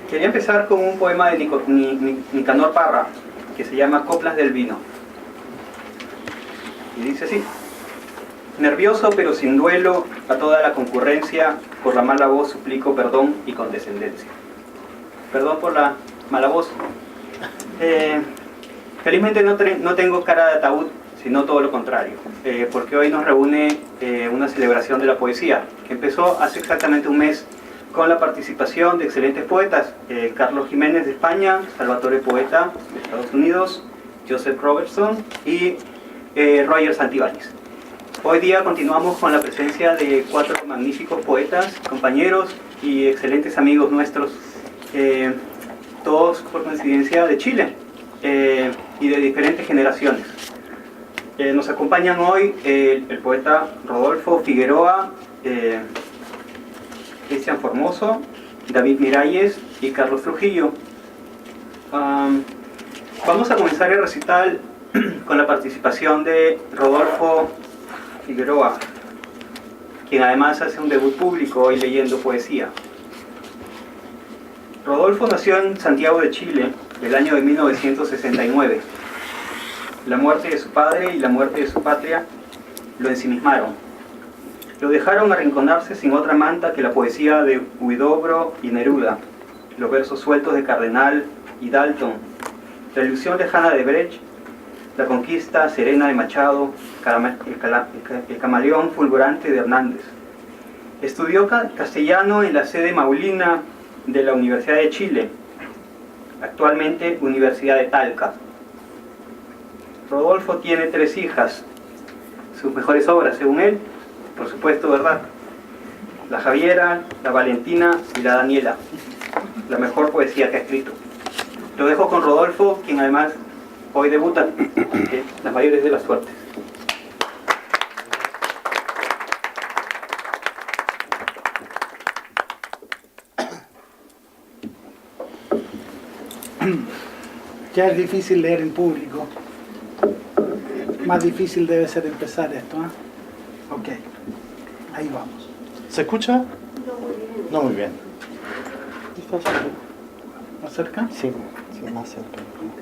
Quería empezar con un poema de Nicanor Parra, que se llama Coplas del Vino. Y dice así: nervioso pero sin duelo, a toda la concurrencia, por la mala voz suplico perdón y condescendencia. Perdón por la mala voz. Felizmente no tengo cara de ataúd, sino todo lo contrario, porque hoy nos reúne una celebración de la poesía, que empezó hace exactamente un mes con la participación de excelentes poetas, Carlos Jiménez de España, Salvatore Poeta de Estados Unidos, Joseph Robertson y Roger Santibáñez. Hoy día continuamos con la presencia de 4 magníficos poetas, compañeros y excelentes amigos nuestros, todos por coincidencia de Chile y de diferentes generaciones. Nos acompañan hoy el poeta Rodolfo Figueroa, Cristian Formoso, David Miralles y Carlos Trujillo. Vamos a comenzar el recital con la participación de Rodolfo Figueroa, quien además hace un debut público hoy leyendo poesía. Rodolfo nació en Santiago de Chile el año de 1969. La muerte de su padre y la muerte de su patria lo ensimismaron. Lo dejaron arrinconarse sin otra manta que la poesía de Huidobro y Neruda, los versos sueltos de Cardenal y Dalton, la ilusión lejana de Brecht, la conquista serena de Machado, el camaleón fulgurante de Hernández. Estudió castellano en la sede Maulina de la Universidad de Chile, actualmente Universidad de Talca. Rodolfo tiene 3 hijas, sus mejores obras, según él, por supuesto, ¿verdad? La Javiera, la Valentina y la Daniela, la mejor poesía que ha escrito. Lo dejo con Rodolfo, quien además hoy debuta, las mayores de las suertes. Ya es difícil leer en público. Más difícil debe ser empezar esto, ¿eh? Ok, ahí vamos. ¿Se escucha? No muy bien. ¿Más cerca? Sí, más cerca.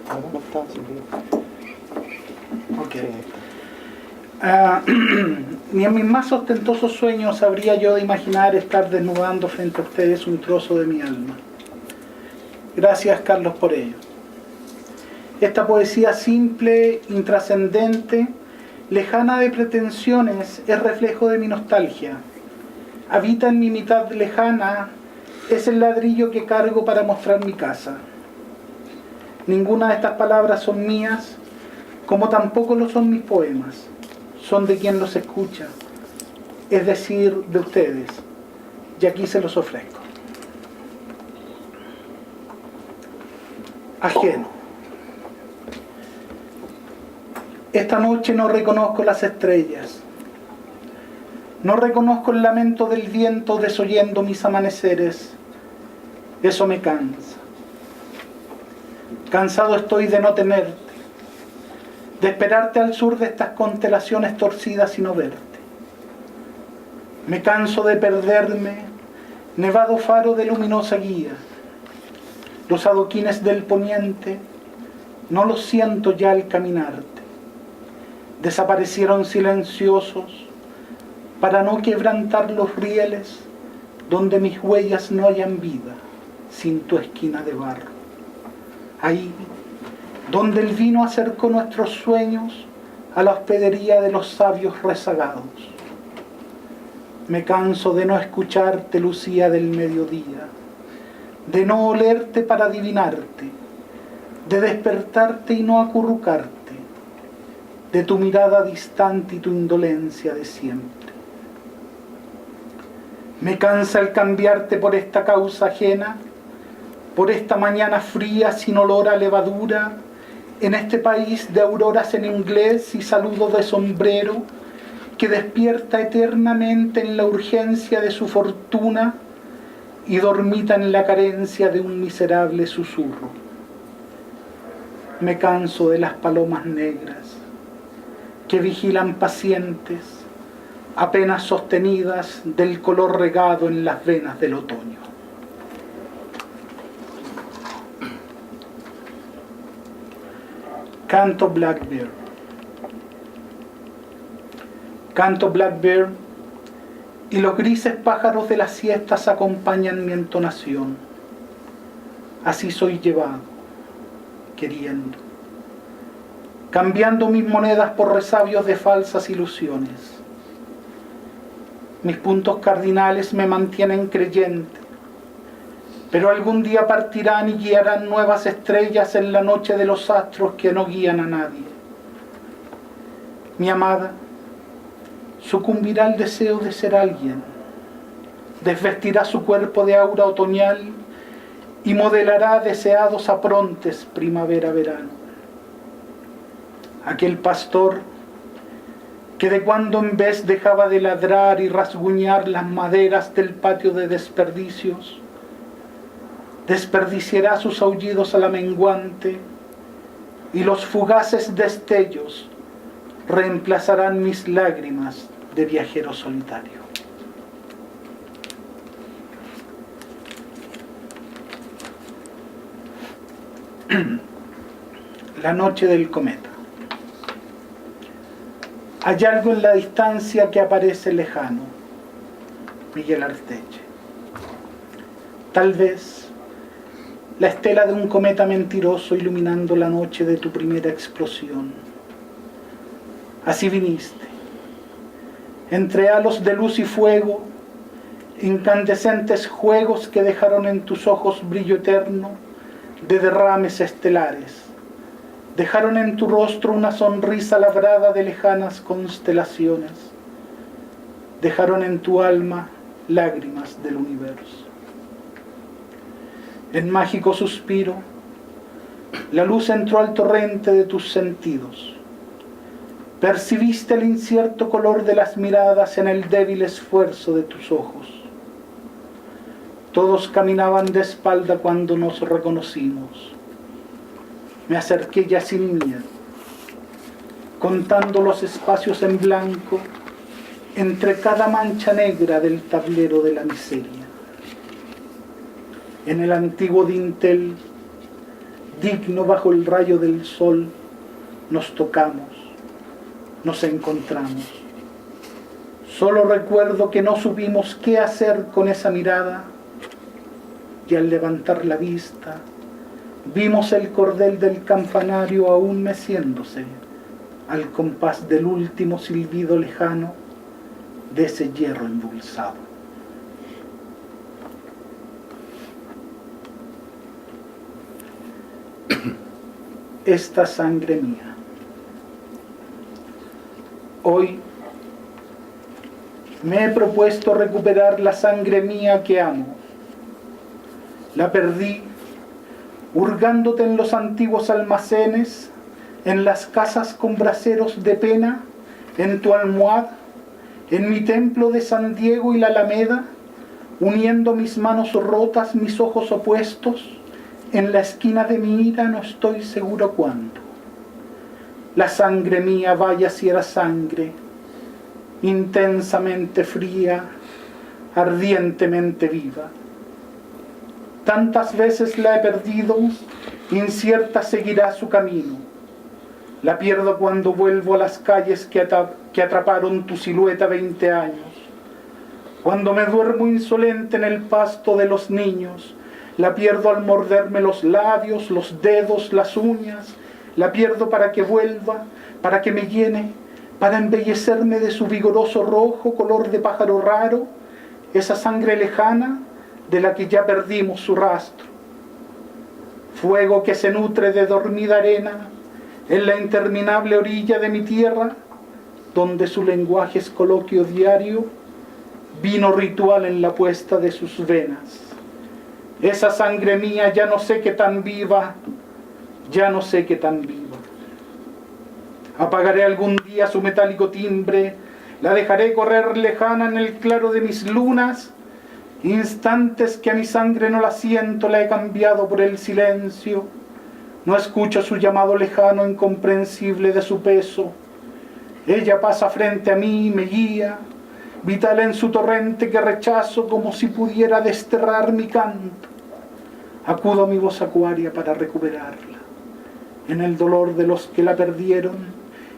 Ahora no está así bien. Ok. Ni en mis más ostentosos sueños habría yo de imaginar estar desnudando frente a ustedes un trozo de mi alma. Gracias, Carlos, por ello. Esta poesía simple, intrascendente, lejana de pretensiones, es reflejo de mi nostalgia. Habita en mi mitad lejana, es el ladrillo que cargo para mostrar mi casa. Ninguna de estas palabras son mías, como tampoco lo son mis poemas. Son de quien los escucha, es decir, de ustedes. Y aquí se los ofrezco. Ajeno. Esta noche no reconozco las estrellas. No reconozco el lamento del viento desoyendo mis amaneceres. Eso me cansa. Cansado estoy de no tenerte, de esperarte al sur de estas constelaciones torcidas y no verte. Me canso de perderme, nevado faro de luminosa guía. Los adoquines del poniente no los siento ya al caminarte. Desaparecieron silenciosos para no quebrantar los rieles donde mis huellas no hayan vida sin tu esquina de barro. Ahí, donde el vino acercó nuestros sueños a la hospedería de los sabios rezagados. Me canso de no escucharte, Lucía del mediodía, de no olerte para adivinarte, de despertarte y no acurrucarte, de tu mirada distante y tu indolencia de siempre. Me cansa el cambiarte por esta causa ajena, por esta mañana fría sin olor a levadura, en este país de auroras en inglés y saludo de sombrero, que despierta eternamente en la urgencia de su fortuna y dormita en la carencia de un miserable susurro. Me canso de las palomas negras que vigilan pacientes, apenas sostenidas del color regado en las venas del otoño. Canto Blackbird. Canto Blackbird, y los grises pájaros de las siestas acompañan mi entonación. Así soy llevado, queriendo, cambiando mis monedas por resabios de falsas ilusiones. Mis puntos cardinales me mantienen creyente, pero algún día partirán y guiarán nuevas estrellas en la noche de los astros que no guían a nadie. Mi amada sucumbirá al deseo de ser alguien, desvestirá su cuerpo de aura otoñal y modelará deseados aprontes primavera-verano. Aquel pastor que de cuando en vez dejaba de ladrar y rasguñar las maderas del patio de desperdicios, desperdiciará sus aullidos a la menguante y los fugaces destellos reemplazarán mis lágrimas de viajero solitario. La noche del cometa. Hay algo en la distancia que aparece lejano. Miguel Arteche. Tal vez la estela de un cometa mentiroso iluminando la noche de tu primera explosión. Así viniste, entre halos de luz y fuego, incandescentes juegos que dejaron en tus ojos brillo eterno de derrames estelares. Dejaron en tu rostro una sonrisa labrada de lejanas constelaciones. Dejaron en tu alma lágrimas del universo. En mágico suspiro, la luz entró al torrente de tus sentidos. Percibiste el incierto color de las miradas en el débil esfuerzo de tus ojos. Todos caminaban de espalda cuando nos reconocimos. Me acerqué ya sin miedo, contando los espacios en blanco entre cada mancha negra del tablero de la miseria. En el antiguo dintel, digno bajo el rayo del sol, nos tocamos, nos encontramos. Solo recuerdo que no supimos qué hacer con esa mirada y al levantar la vista vimos el cordel del campanario aún meciéndose al compás del último silbido lejano de ese hierro endulzado. Esta sangre mía. Hoy me he propuesto recuperar la sangre mía que amo. La perdí hurgándote en los antiguos almacenes, en las casas con braseros de pena, en tu almohada, en mi templo de San Diego y la Alameda, uniendo mis manos rotas, mis ojos opuestos, en la esquina de mi ira no estoy seguro cuándo. La sangre mía, vaya si era sangre, intensamente fría, ardientemente viva. Tantas veces la he perdido, incierta seguirá su camino. La pierdo cuando vuelvo a las calles que atraparon tu silueta 20 años. Cuando me duermo insolente en el pasto de los niños, la pierdo al morderme los labios, los dedos, las uñas. La pierdo para que vuelva, para que me llene, para embellecerme de su vigoroso rojo, color de pájaro raro, esa sangre lejana de la que ya perdimos su rastro. Fuego que se nutre de dormida arena en la interminable orilla de mi tierra, donde su lenguaje es coloquio diario, vino ritual en la puesta de sus venas. Esa sangre mía ya no sé qué tan viva, ya no sé qué tan viva. Apagaré algún día su metálico timbre, la dejaré correr lejana en el claro de mis lunas. Instantes que a mi sangre no la siento, la he cambiado por el silencio. No escucho su llamado lejano, incomprensible de su peso. Ella pasa frente a mí y me guía, vital en su torrente que rechazo como si pudiera desterrar mi canto. Acudo a mi voz acuaria para recuperarla. en el dolor de los que la perdieron,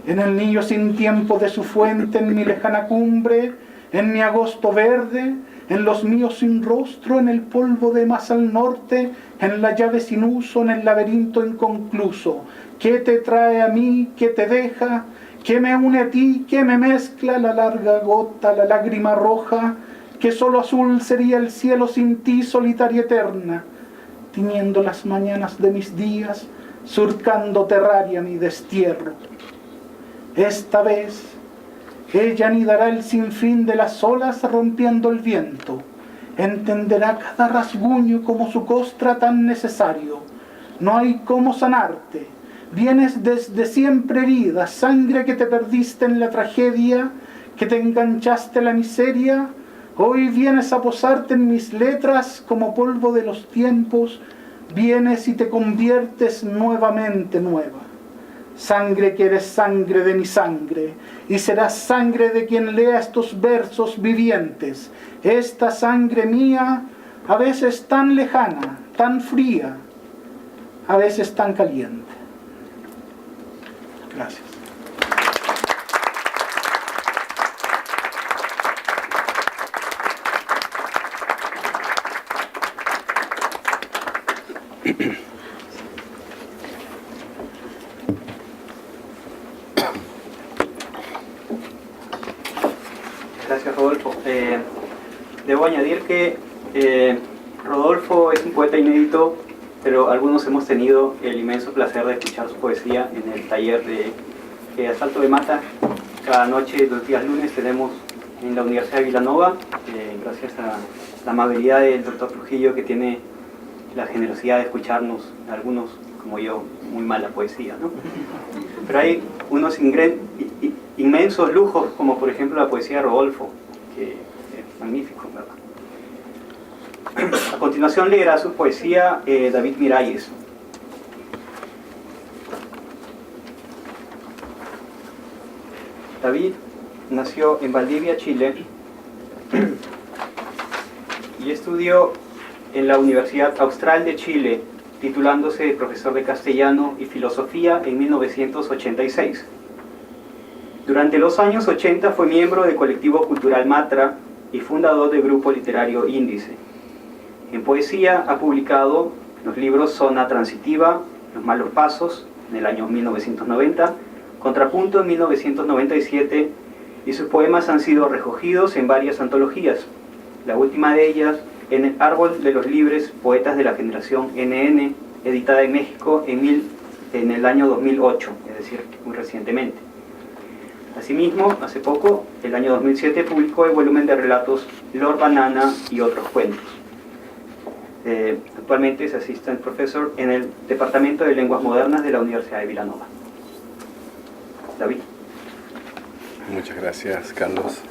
en el niño sin tiempo de su fuente, en mi lejana cumbre, en mi agosto verde, en los míos sin rostro, en el polvo de más al norte, en la llave sin uso, en el laberinto inconcluso. ¿Qué te trae a mí? ¿Qué te deja? ¿Qué me une a ti? ¿Qué me mezcla la larga gota, la lágrima roja? Que solo azul sería el cielo sin ti, solitaria eterna, tiñendo las mañanas de mis días, surcando terraria mi destierro. Esta vez ella anidará el sinfín de las olas rompiendo el viento. Entenderá cada rasguño como su costra tan necesario. No hay cómo sanarte. Vienes desde siempre herida, sangre que te perdiste en la tragedia, que te enganchaste en la miseria. Hoy vienes a posarte en mis letras como polvo de los tiempos. Vienes y te conviertes nuevamente nueva. Sangre que eres sangre de mi sangre, y serás sangre de quien lea estos versos vivientes. Esta sangre mía, a veces tan lejana, tan fría, a veces tan caliente. Gracias. Gracias, Rodolfo. Debo añadir que Rodolfo es un poeta inédito, pero algunos hemos tenido el inmenso placer de escuchar su poesía en el taller de Asalto de Mata. Cada noche, los días lunes, tenemos en la Universidad de Villanova, gracias a la amabilidad del doctor Trujillo, que tiene la generosidad de escucharnos, algunos como yo, muy mala poesía, ¿no? Pero hay unos inmensos lujos, como por ejemplo la poesía de Rodolfo, que es magnífico, ¿verdad? A continuación leerá su poesía David Miralles. David nació en Valdivia, Chile, y estudió en la Universidad Austral de Chile, titulándose de profesor de castellano y filosofía en 1986. Durante los años 80 fue miembro del colectivo cultural Matra y fundador del grupo literario Índice. En poesía ha publicado los libros Zona Transitiva, Los Malos Pasos, en el año 1990, Contrapunto en 1997, y sus poemas han sido recogidos en varias antologías, la última de ellas en El Árbol de los Libres, Poetas de la Generación NN, editada en México en el año 2008, es decir, muy recientemente. Asimismo, hace poco, el año 2007, publicó el volumen de relatos Lord Banana y otros cuentos. Actualmente es Assistant Professor en el Departamento de Lenguas Modernas de la Universidad de Villanova. David. Muchas gracias, Carlos.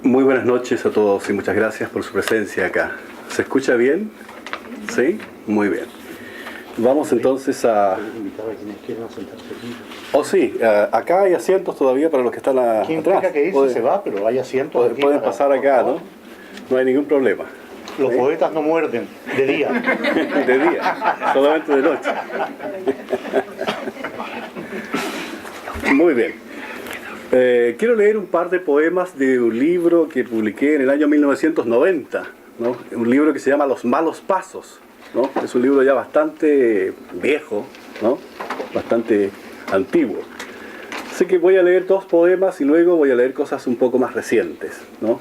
Muy buenas noches a todos y muchas gracias por su presencia acá. ¿Se escucha bien? ¿Sí? Muy bien. Vamos entonces a... Oh, sí, acá hay asientos todavía para los que están atrás. ¿Quién implica que irse se va? Pero hay asientos. Pueden pasar acá, ¿no? No hay ningún problema. Los poetas no muerden, de día. De día, solamente de noche. Muy bien. Quiero leer un par de poemas de un libro que publiqué en el año 1990, ¿no? Un libro que se llama Los Malos Pasos, ¿no? Es un libro ya bastante viejo, ¿no? Bastante antiguo. Así que voy a leer dos poemas y luego voy a leer cosas un poco más recientes, ¿no?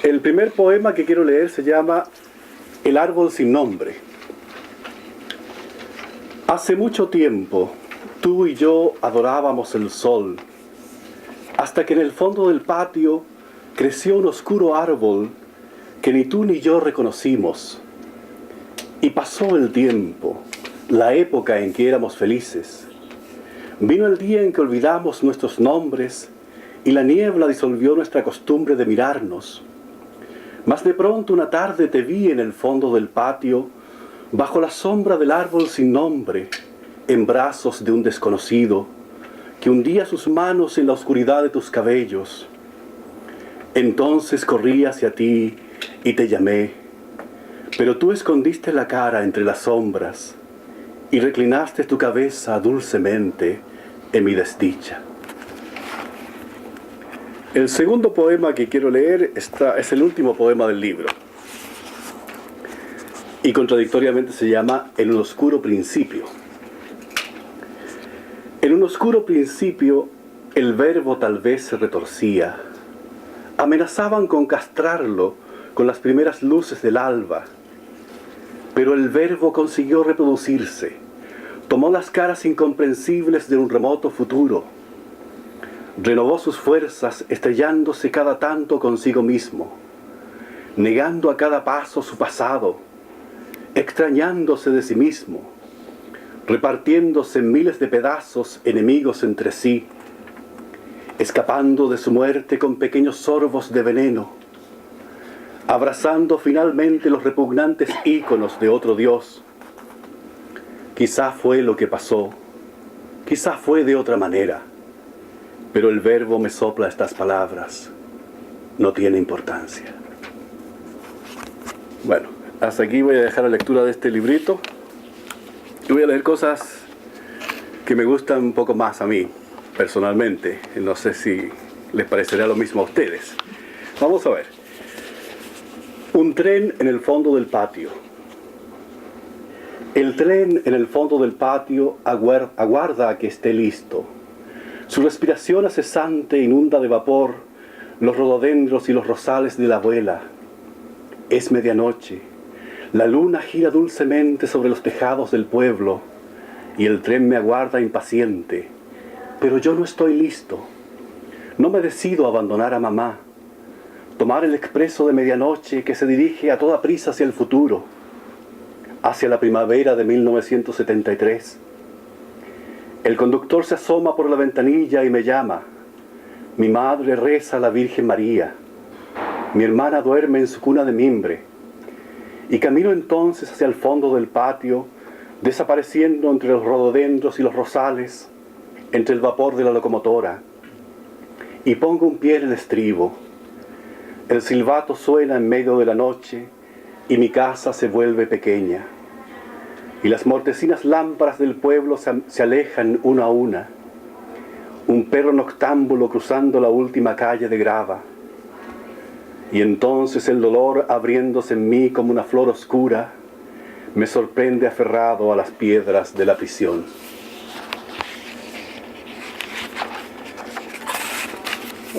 El primer poema que quiero leer se llama El árbol sin nombre. Hace mucho tiempo, tú y yo adorábamos el sol, hasta que en el fondo del patio creció un oscuro árbol que ni tú ni yo reconocimos. Y pasó el tiempo, la época en que éramos felices. Vino el día en que olvidamos nuestros nombres y la niebla disolvió nuestra costumbre de mirarnos. Mas de pronto una tarde te vi en el fondo del patio, bajo la sombra del árbol sin nombre, en brazos de un desconocido que hundía sus manos en la oscuridad de tus cabellos. Entonces corrí hacia ti y te llamé, pero tú escondiste la cara entre las sombras y reclinaste tu cabeza dulcemente en mi desdicha. El segundo poema que quiero leer es el último poema del libro. Y contradictoriamente se llama En un oscuro principio. En un oscuro principio, el verbo tal vez se retorcía. Amenazaban con castrarlo con las primeras luces del alba. Pero el verbo consiguió reproducirse. Tomó las caras incomprensibles de un remoto futuro. Renovó sus fuerzas, estrellándose cada tanto consigo mismo, negando a cada paso su pasado, extrañándose de sí mismo, repartiéndose en miles de pedazos enemigos entre sí, escapando de su muerte con pequeños sorbos de veneno, abrazando finalmente los repugnantes íconos de otro Dios. Quizá fue lo que pasó, quizá fue de otra manera, pero el verbo me sopla estas palabras. No tiene importancia. Bueno, hasta aquí voy a dejar la lectura de este librito. Y voy a leer cosas que me gustan un poco más a mí, personalmente. No sé si les parecerá lo mismo a ustedes. Vamos a ver. Un tren en el fondo del patio. El tren en el fondo del patio aguarda a que esté listo. Su respiración cesante inunda de vapor los rododendros y los rosales de la abuela. Es medianoche. La luna gira dulcemente sobre los tejados del pueblo y el tren me aguarda impaciente. Pero yo no estoy listo. No me decido a abandonar a mamá. Tomar el expreso de medianoche que se dirige a toda prisa hacia el futuro, hacia la primavera de 1973. El conductor se asoma por la ventanilla y me llama. Mi madre reza a la Virgen María. Mi hermana duerme en su cuna de mimbre. Y camino entonces hacia el fondo del patio, desapareciendo entre los rododendros y los rosales, entre el vapor de la locomotora. Y pongo un pie en el estribo. El silbato suena en medio de la noche y mi casa se vuelve pequeña. Y las mortecinas lámparas del pueblo se alejan una a una. Un perro noctámbulo cruzando la última calle de grava. Y entonces el dolor, abriéndose en mí como una flor oscura, me sorprende aferrado a las piedras de la prisión.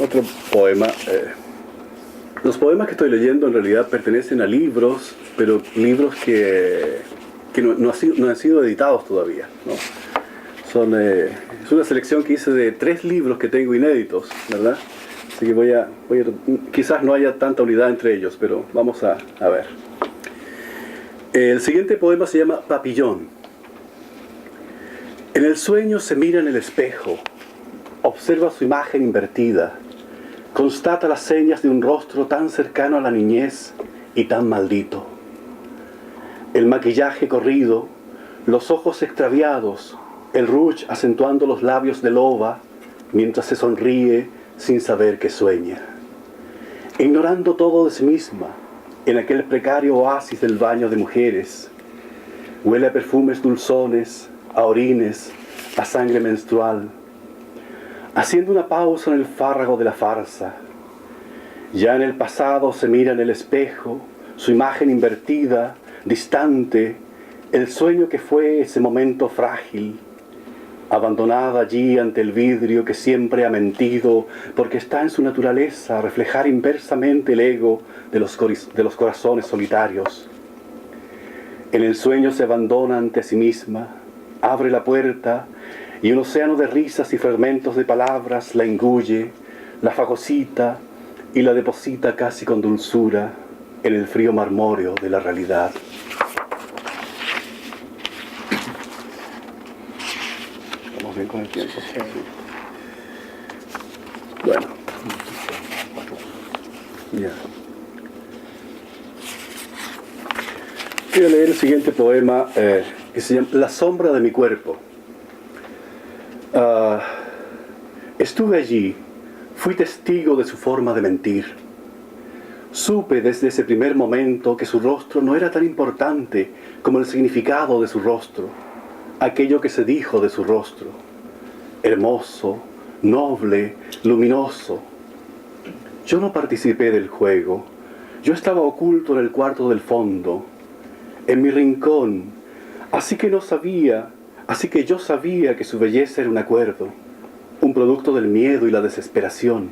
Otro poema. Los poemas que estoy leyendo en realidad pertenecen a libros, pero libros que no han sido editados todavía, ¿no? Es una selección que hice de 3 libros que tengo inéditos, ¿verdad? Así que quizás no haya tanta unidad entre ellos, pero vamos a ver. El siguiente poema se llama Papillón. En el sueño se mira en el espejo, observa su imagen invertida, constata las señas de un rostro tan cercano a la niñez y tan maldito. El maquillaje corrido, los ojos extraviados, el rouge acentuando los labios de loba, mientras se sonríe sin saber que sueña. Ignorando todo de sí misma, en aquel precario oasis del baño de mujeres, huele a perfumes dulzones, a orines, a sangre menstrual, haciendo una pausa en el fárrago de la farsa. Ya en el pasado se mira en el espejo, su imagen invertida, distante, el sueño que fue ese momento frágil, abandonada allí ante el vidrio que siempre ha mentido, porque está en su naturaleza reflejar inversamente el ego de los corazones solitarios. En el sueño se abandona ante sí misma, abre la puerta y un océano de risas y fragmentos de palabras la engulle, la fagocita y la deposita casi con dulzura en el frío marmóreo de la realidad. ¿Estamos bien con el tiempo? Sí. Bueno. Ya. Voy a leer el siguiente poema que se llama La sombra de mi cuerpo. Estuve allí, fui testigo de su forma de mentir. Supe desde ese primer momento que su rostro no era tan importante como el significado de su rostro, aquello que se dijo de su rostro. Hermoso, noble, luminoso. Yo no participé del juego. Yo estaba oculto en el cuarto del fondo, en mi rincón, así que yo sabía que su belleza era un acuerdo, un producto del miedo y la desesperación.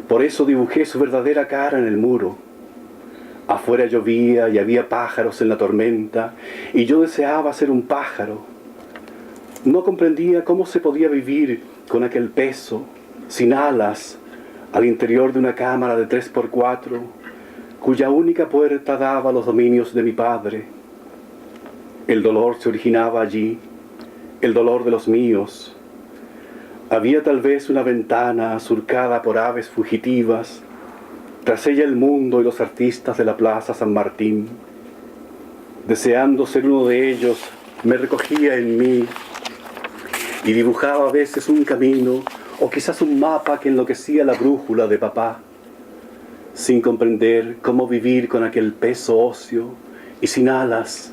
Por eso dibujé su verdadera cara en el muro. Afuera llovía y había pájaros en la tormenta, y yo deseaba ser un pájaro. No comprendía cómo se podía vivir con aquel peso, sin alas, al interior de una cámara de 3x4, cuya única puerta daba a los dominios de mi padre. El dolor se originaba allí, el dolor de los míos. Había tal vez una ventana surcada por aves fugitivas, tras ella el mundo y los artistas de la Plaza San Martín. Deseando ser uno de ellos, me recogía en mí y dibujaba a veces un camino o quizás un mapa que enloquecía la brújula de papá, sin comprender cómo vivir con aquel peso óseo y sin alas,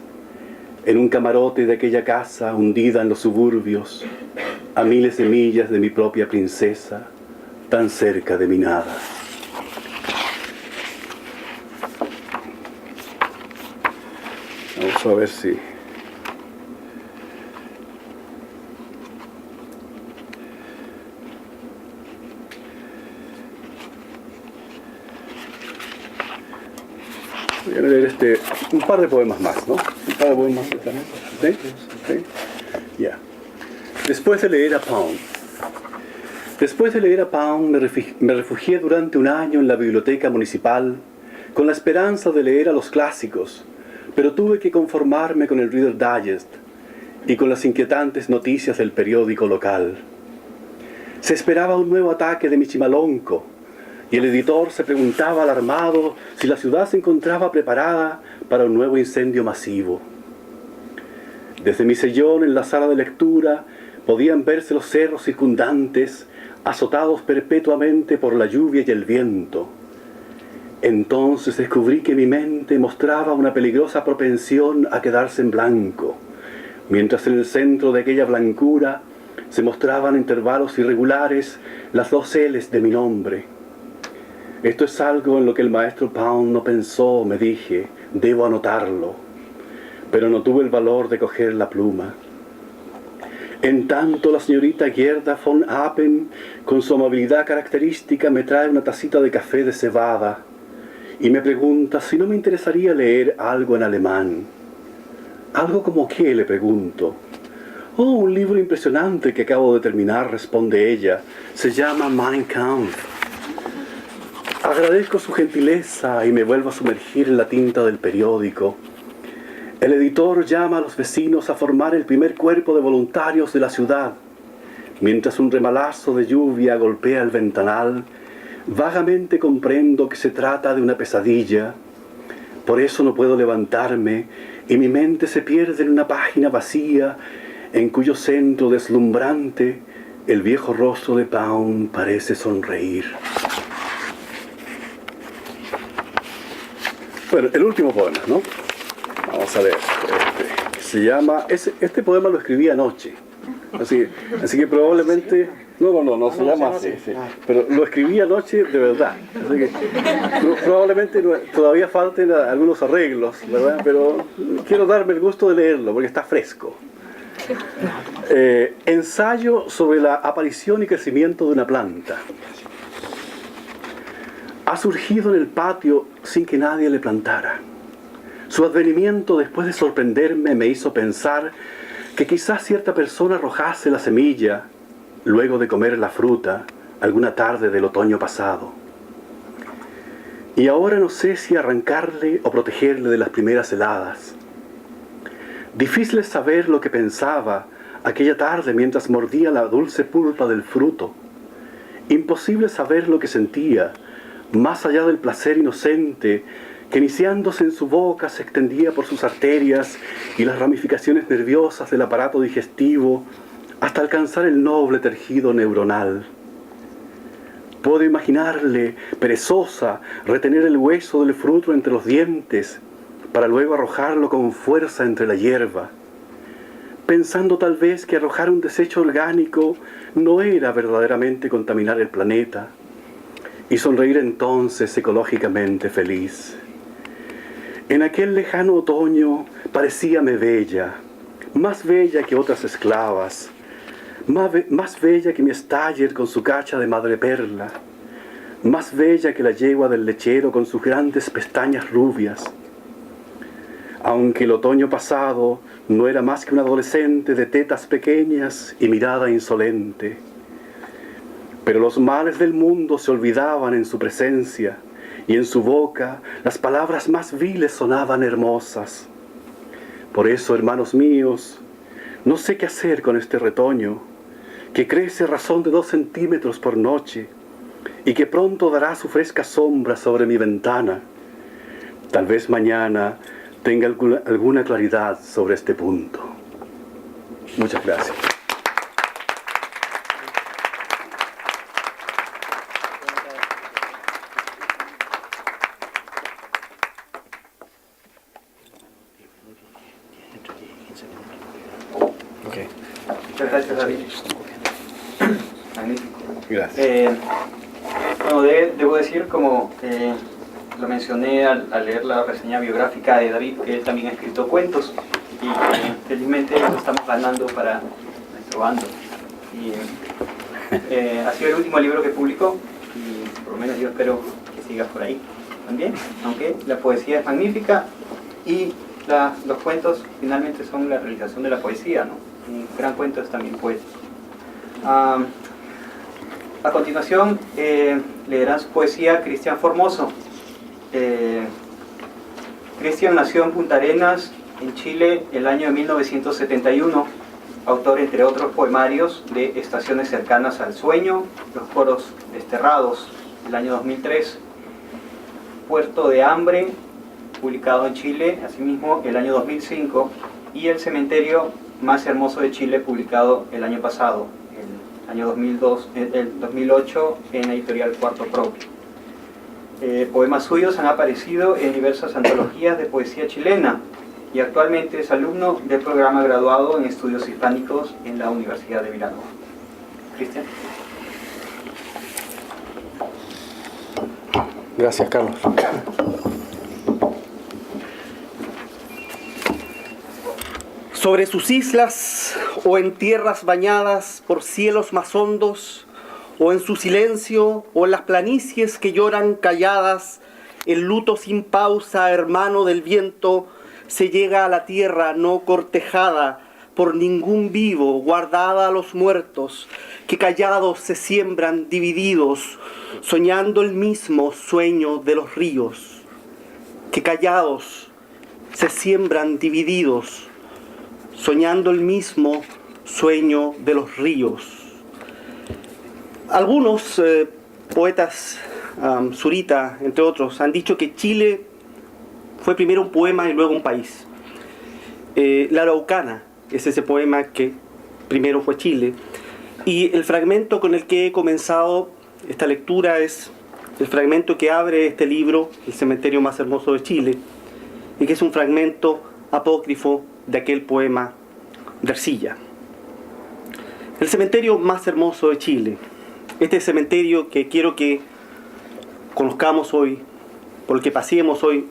en un camarote de aquella casa hundida en los suburbios, a miles de millas de mi propia princesa, tan cerca de mi nada. Vamos a ver si... Voy a leer un par de poemas más, ¿no? Un par de poemas más también. ¿Sí? ¿Sí? Ya. Después de leer a Pound. Después de leer a Pound, me refugié durante un año en la biblioteca municipal con la esperanza de leer a los clásicos, pero tuve que conformarme con el Reader Digest y con las inquietantes noticias del periódico local. Se esperaba un nuevo ataque de Michimalonco, y el editor se preguntaba alarmado si la ciudad se encontraba preparada para un nuevo incendio masivo. Desde mi sillón en la sala de lectura podían verse los cerros circundantes, azotados perpetuamente por la lluvia y el viento. Entonces descubrí que mi mente mostraba una peligrosa propensión a quedarse en blanco, mientras en el centro de aquella blancura se mostraban a intervalos irregulares las dos L's de mi nombre. Esto es algo en lo que el maestro Pound no pensó, me dije, debo anotarlo, pero no tuve el valor de coger la pluma. En tanto, la señorita Gerda von Appen, con su amabilidad característica, me trae una tacita de café de cebada y me pregunta si no me interesaría leer algo en alemán. ¿Algo como qué?, le pregunto. Oh, un libro impresionante que acabo de terminar, responde ella. Se llama Mein Kampf. Agradezco su gentileza y me vuelvo a sumergir en la tinta del periódico. El editor llama a los vecinos a formar el primer cuerpo de voluntarios de la ciudad. Mientras un remalazo de lluvia golpea el ventanal, vagamente comprendo que se trata de una pesadilla. Por eso no puedo levantarme y mi mente se pierde en una página vacía en cuyo centro deslumbrante el viejo rostro de Pound parece sonreír. Bueno, el último poema, ¿no? Vamos a ver. Se llama... Este poema lo escribí anoche. Así que probablemente... No, se llama así. Sí. Pero lo escribí anoche de verdad. Así que probablemente todavía falten algunos arreglos, ¿verdad? Pero quiero darme el gusto de leerlo porque está fresco. Ensayo sobre la aparición y crecimiento de una planta. Ha surgido en el patio sin que nadie le plantara. Su advenimiento, después de sorprenderme, me hizo pensar que quizás cierta persona arrojase la semilla luego de comer la fruta alguna tarde del otoño pasado. Y ahora no sé si arrancarle o protegerle de las primeras heladas. Difícil es saber lo que pensaba aquella tarde mientras mordía la dulce pulpa del fruto. Imposible saber lo que sentía, más allá del placer inocente que iniciándose en su boca se extendía por sus arterias y las ramificaciones nerviosas del aparato digestivo hasta alcanzar el noble tejido neuronal. Puedo imaginarle, perezosa, retener el hueso del fruto entre los dientes, para luego arrojarlo con fuerza entre la hierba, pensando tal vez que arrojar un desecho orgánico no era verdaderamente contaminar el planeta, y sonreír entonces ecológicamente feliz. En aquel lejano otoño parecíame bella, más bella que otras esclavas, más bella que mi Staller con su cacha de madreperla, más bella que la yegua del lechero con sus grandes pestañas rubias. Aunque el otoño pasado no era más que un adolescente de tetas pequeñas y mirada insolente, pero los males del mundo se olvidaban en su presencia, y en su boca las palabras más viles sonaban hermosas. Por eso, hermanos míos, no sé qué hacer con este retoño, que crece a razón de 2 centímetros por noche, y que pronto dará su fresca sombra sobre mi ventana. Tal vez mañana tenga alguna claridad sobre este punto. Muchas gracias. Muchas gracias, David. Magnífico. Gracias. Bueno, debo decir, como lo mencioné al leer la reseña biográfica de David, que él también ha escrito cuentos y felizmente lo estamos ganando para nuestro bando. Y ha sido el último libro que publicó y por lo menos yo espero que siga por ahí también, aunque la poesía es magnífica y los cuentos finalmente son la realización de la poesía, ¿no? Un gran cuento es también poético. A continuación leerán su poesía Cristian Formoso. Cristian nació en Punta Arenas, en Chile, el año de 1971, autor entre otros poemarios de Estaciones cercanas al sueño, Los coros desterrados, el año 2003, Puerto de hambre, publicado en Chile, asimismo el año 2005, y El cementerio más hermoso de Chile, publicado el año pasado, el año 2008, en la editorial Cuarto Propio. Poemas suyos han aparecido en diversas antologías de poesía chilena y actualmente es alumno del programa graduado en estudios hispánicos en la Universidad de Villanova. Cristian. Gracias, Carlos. Sobre sus islas o en tierras bañadas por cielos más hondos, o en su silencio o en las planicies que lloran calladas, el luto sin pausa, hermano del viento, se llega a la tierra no cortejada por ningún vivo, guardada a los muertos, que callados se siembran divididos, soñando el mismo sueño de los ríos, que callados se siembran divididos, soñando el mismo sueño de los ríos. Algunos poetas, Zurita, entre otros, han dicho que Chile fue primero un poema y luego un país. La Araucana es ese poema que primero fue Chile. Y el fragmento con el que he comenzado esta lectura es el fragmento que abre este libro, El cementerio más hermoso de Chile, y que es un fragmento apócrifo de aquel poema de Ercilla. El cementerio más hermoso de Chile. Este cementerio que quiero que conozcamos hoy, por el que paseemos hoy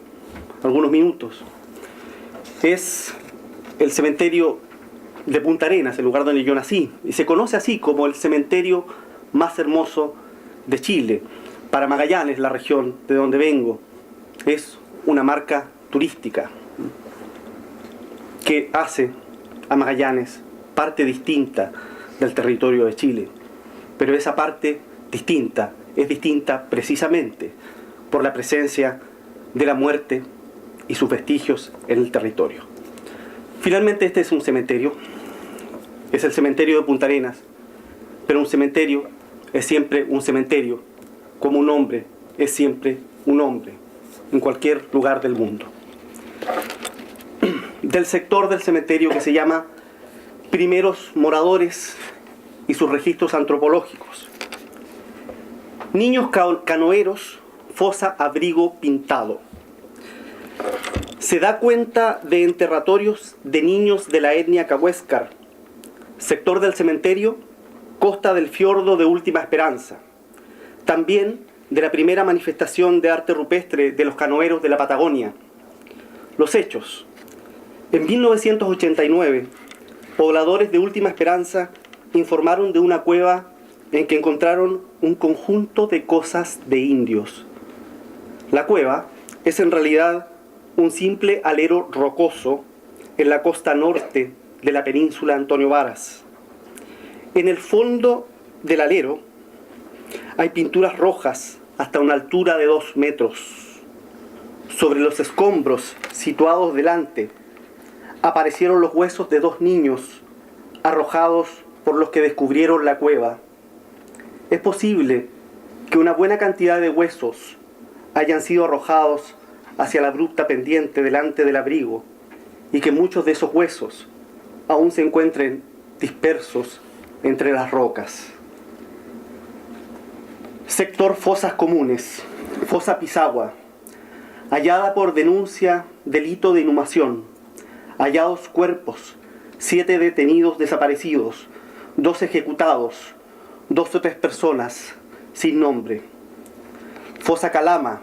algunos minutos, es el cementerio de Punta Arenas, el lugar donde yo nací, y se conoce así como el cementerio más hermoso de Chile. Para Magallanes, la región de donde vengo, es una marca turística que hace a Magallanes parte distinta del territorio de Chile. Pero esa parte distinta es distinta precisamente por la presencia de la muerte y sus vestigios en el territorio. Finalmente, este es un cementerio, es el cementerio de Punta Arenas, pero un cementerio es siempre un cementerio, como un hombre es siempre un hombre, en cualquier lugar del mundo. Del sector del cementerio que se llama primeros moradores y sus registros antropológicos. Niños canoeros, fosa abrigo pintado. Se da cuenta de enterratorios de niños de la etnia Cahuéscar, sector del cementerio, costa del fiordo de Última Esperanza. También de la primera manifestación de arte rupestre de los canoeros de la Patagonia. Los hechos. En 1989, pobladores de Última Esperanza informaron de una cueva en que encontraron un conjunto de cosas de indios. La cueva es en realidad un simple alero rocoso en la costa norte de la península Antonio Varas. En el fondo del alero hay pinturas rojas hasta una altura de 2 metros. Sobre los escombros situados delante aparecieron los huesos de 2 niños arrojados por los que descubrieron la cueva. Es posible que una buena cantidad de huesos hayan sido arrojados hacia la abrupta pendiente delante del abrigo y que muchos de esos huesos aún se encuentren dispersos entre las rocas. Sector Fosas Comunes, Fosa Pisagua, hallada por denuncia delito de inhumación, hallados cuerpos, 7 detenidos desaparecidos, 2 ejecutados, 2 o 3 personas sin nombre. Fosa Calama,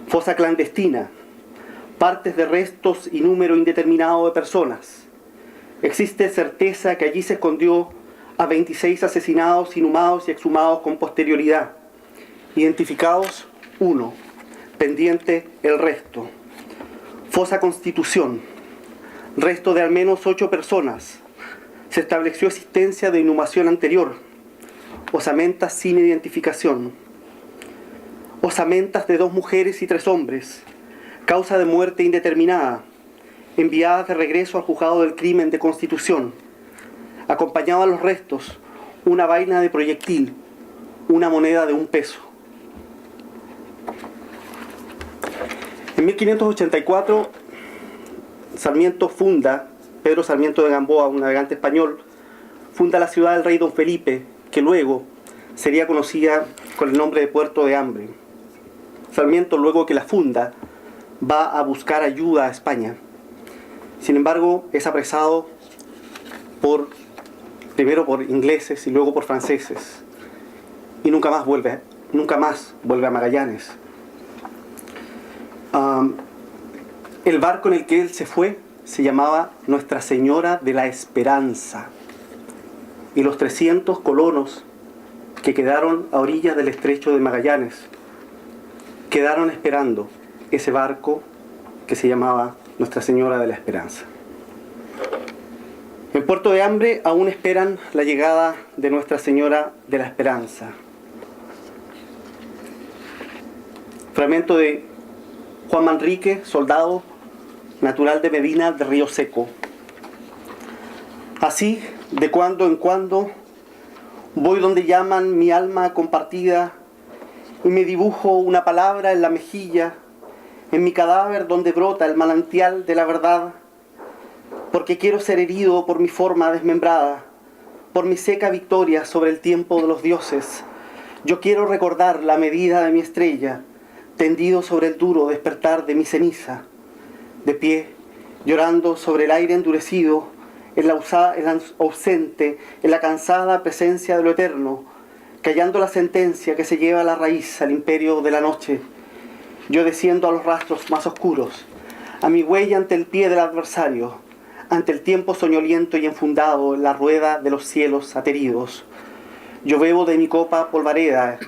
fosa clandestina, partes de restos y número indeterminado de personas. Existe certeza que allí se escondió a 26 asesinados, inhumados y exhumados con posterioridad. Identificados 1, pendiente el resto. Fosa Constitución, resto de al menos 8 personas. Se estableció existencia de inhumación anterior. Osamentas sin identificación. Osamentas de 2 mujeres y 3 hombres. Causa de muerte indeterminada. Enviadas de regreso al juzgado del crimen de Constitución. Acompañaban los restos una vaina de proyectil, una moneda de 1 peso. En 1584, Sarmiento funda, Pedro Sarmiento de Gamboa, un navegante español, funda la ciudad del rey Don Felipe, que luego sería conocida con el nombre de Puerto de Hambre. Sarmiento, luego que la funda, va a buscar ayuda a España. Sin embargo, es apresado primero por ingleses y luego por franceses. Y nunca más vuelve a Magallanes. El barco en el que él se fue se llamaba Nuestra Señora de la Esperanza. Y los 300 colonos que quedaron a orillas del estrecho de Magallanes quedaron esperando ese barco que se llamaba Nuestra Señora de la Esperanza. En Puerto de Hambre aún esperan la llegada de Nuestra Señora de la Esperanza. Fragmento de Juan Manrique, soldado, natural de Medina de Río Seco. Así, de cuando en cuando, voy donde llaman mi alma compartida y me dibujo una palabra en la mejilla, en mi cadáver donde brota el manantial de la verdad, porque quiero ser herido por mi forma desmembrada, por mi seca victoria sobre el tiempo de los dioses. Yo quiero recordar la medida de mi estrella, tendido sobre el duro despertar de mi ceniza, de pie, llorando sobre el aire endurecido, en la ausente, en la cansada presencia de lo eterno, callando la sentencia que se lleva a la raíz al imperio de la noche. Yo desciendo a los rastros más oscuros, a mi huella ante el pie del adversario, ante el tiempo soñoliento y enfundado en la rueda de los cielos ateridos. Yo bebo de mi copa polvareda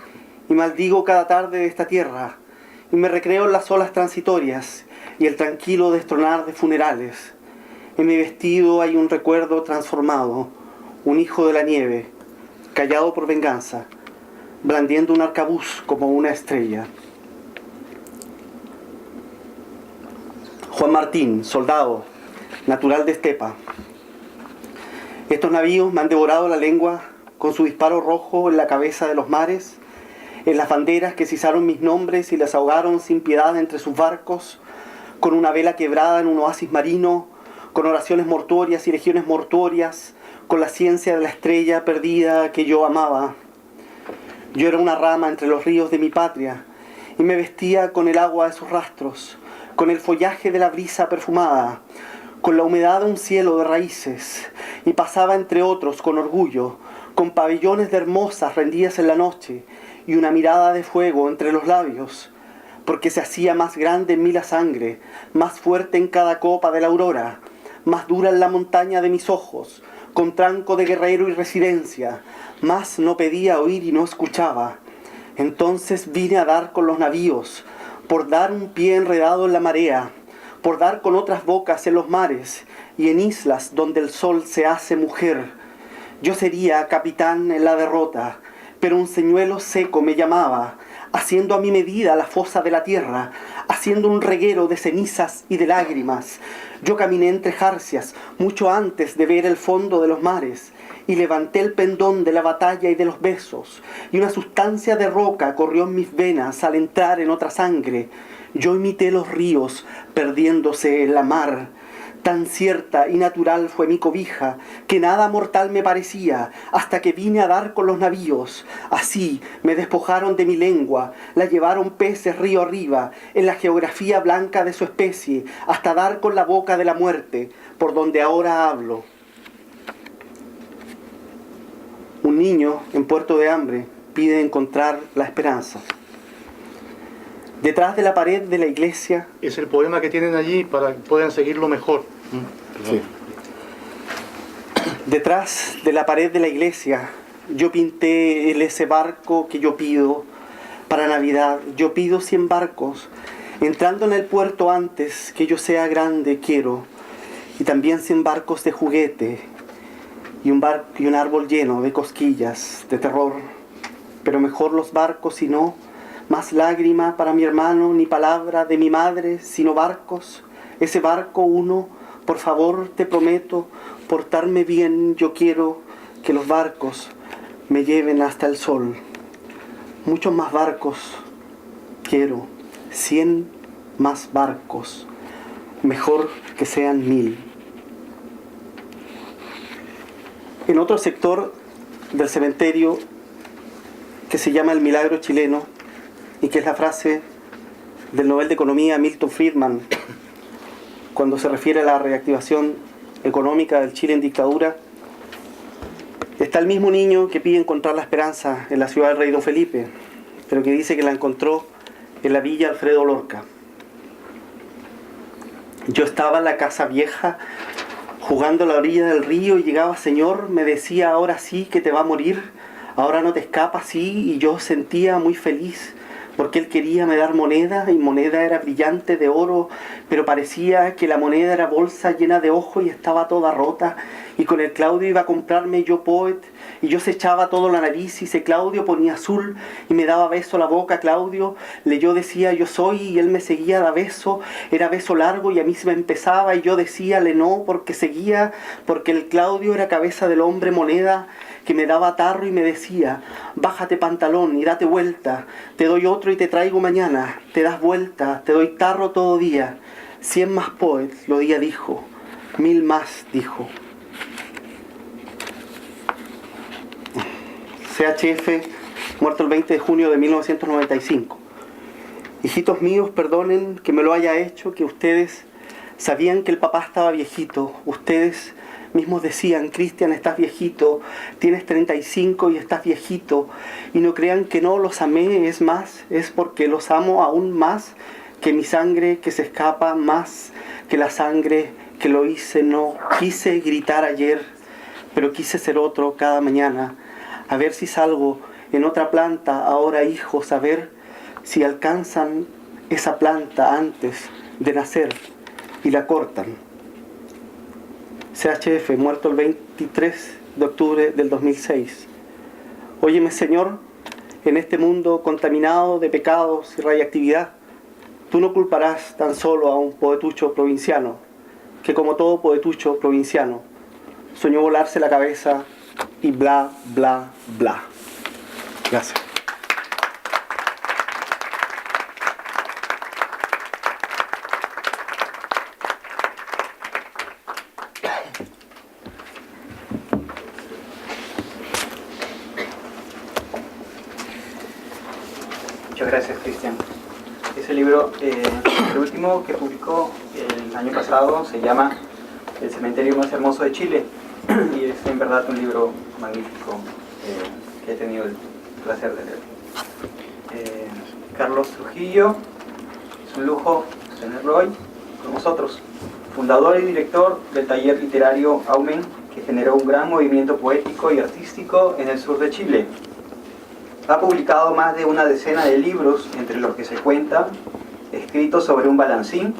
y maldigo cada tarde de esta tierra, y me recreo en las olas transitorias y el tranquilo destronar de funerales. En mi vestido hay un recuerdo transformado, un hijo de la nieve, callado por venganza, blandiendo un arcabuz como una estrella. Juan Martín, soldado, natural de Estepa. Estos navíos me han devorado la lengua con su disparo rojo en la cabeza de los mares, en las banderas que cizaron mis nombres y las ahogaron sin piedad entre sus barcos, con una vela quebrada en un oasis marino, con oraciones mortuorias y legiones mortuorias, con la ciencia de la estrella perdida que yo amaba. Yo era una rama entre los ríos de mi patria y me vestía con el agua de sus rastros, con el follaje de la brisa perfumada, con la humedad de un cielo de raíces, y pasaba entre otros con orgullo, con pabellones de hermosas rendidas en la noche y una mirada de fuego entre los labios, porque se hacía más grande en mí la sangre, más fuerte en cada copa de la aurora, más dura en la montaña de mis ojos, con tranco de guerrero y residencia, más no pedía oír y no escuchaba. Entonces vine a dar con los navíos, por dar un pie enredado en la marea, por dar con otras bocas en los mares y en islas donde el sol se hace mujer. Yo sería capitán en la derrota, pero un señuelo seco me llamaba, haciendo a mi medida la fosa de la tierra, haciendo un reguero de cenizas y de lágrimas. Yo caminé entre jarcias mucho antes de ver el fondo de los mares, y levanté el pendón de la batalla y de los besos, y una sustancia de roca corrió en mis venas al entrar en otra sangre. Yo imité los ríos perdiéndose en la mar. Tan cierta y natural fue mi cobija, que nada mortal me parecía, hasta que vine a dar con los navíos. Así me despojaron de mi lengua, la llevaron peces río arriba, en la geografía blanca de su especie, hasta dar con la boca de la muerte, por donde ahora hablo. Un niño en puerto de hambre pide encontrar la esperanza. Detrás de la pared de la iglesia... Es el poema que tienen allí para que puedan seguirlo mejor. Sí. Detrás de la pared de la iglesia yo pinté ese barco que yo pido para Navidad. Yo pido 100 barcos, entrando en el puerto antes que yo sea grande quiero. Y también 100 barcos de juguete y un árbol lleno de cosquillas, de terror. Pero mejor los barcos y no... Más lágrima para mi hermano, ni palabra de mi madre, sino barcos. Ese barco uno, por favor te prometo, portarme bien, yo quiero que los barcos me lleven hasta el sol. Muchos más barcos quiero, 100 más barcos, mejor que sean 1000. En otro sector del cementerio que se llama El Milagro Chileno, y que es la frase del Nobel de Economía Milton Friedman, cuando se refiere a la reactivación económica del Chile en dictadura, está el mismo niño que pide encontrar la esperanza en la ciudad del rey Don Felipe, pero que dice que la encontró en la villa Alfredo Lorca. Yo estaba en la casa vieja, jugando a la orilla del río, y llegaba señor, me decía, ahora sí que te va a morir, ahora no te escapas, sí, y yo sentía muy feliz, porque él quería me dar moneda, y moneda era brillante de oro, pero parecía que la moneda era bolsa llena de ojos y estaba toda rota, y con el Claudio iba a comprarme yo Poet, y yo se echaba todo la nariz, y ese Claudio ponía azul, y me daba beso a la boca, Claudio, yo decía yo soy, y él me seguía da beso, era beso largo, y a mí se me empezaba, y yo decía le no, porque seguía, porque el Claudio era cabeza del hombre moneda, que me daba tarro y me decía, bájate pantalón y date vuelta, te doy otro y te traigo mañana, te das vuelta, te doy tarro todo día, 100 más Poet, lo día dijo, 1000 más dijo. CHF, muerto el 20 de junio de 1995. Hijitos míos, perdonen que me lo haya hecho, que ustedes sabían que el papá estaba viejito, ustedes mismos decían, Cristian, estás viejito, tienes 35 y estás viejito, y no crean que no los amé, es más, es porque los amo aún más que mi sangre que se escapa, más que la sangre que lo hice. No quise gritar ayer, pero quise ser otro cada mañana, a ver si salgo en otra planta ahora, hijos, a ver si alcanzan esa planta antes de nacer y la cortan. CHF, muerto el 23 de octubre del 2006. Óyeme, Señor, en este mundo contaminado de pecados y radiactividad, tú no culparás tan solo a un poetucho provinciano, que como todo poetucho provinciano, soñó volarse la cabeza y bla, bla, bla. Gracias. Muchas gracias, Cristian. Ese libro, el último que publicó el año pasado, se llama El cementerio más hermoso de Chile, y es en verdad un libro magnífico que he tenido el placer de leer. Carlos Trujillo, es un lujo tenerlo hoy con nosotros, fundador y director del taller literario Aumen, que generó un gran movimiento poético y artístico en el sur de Chile. Ha publicado más de una decena de libros, entre los que se cuenta Escritos sobre un balancín,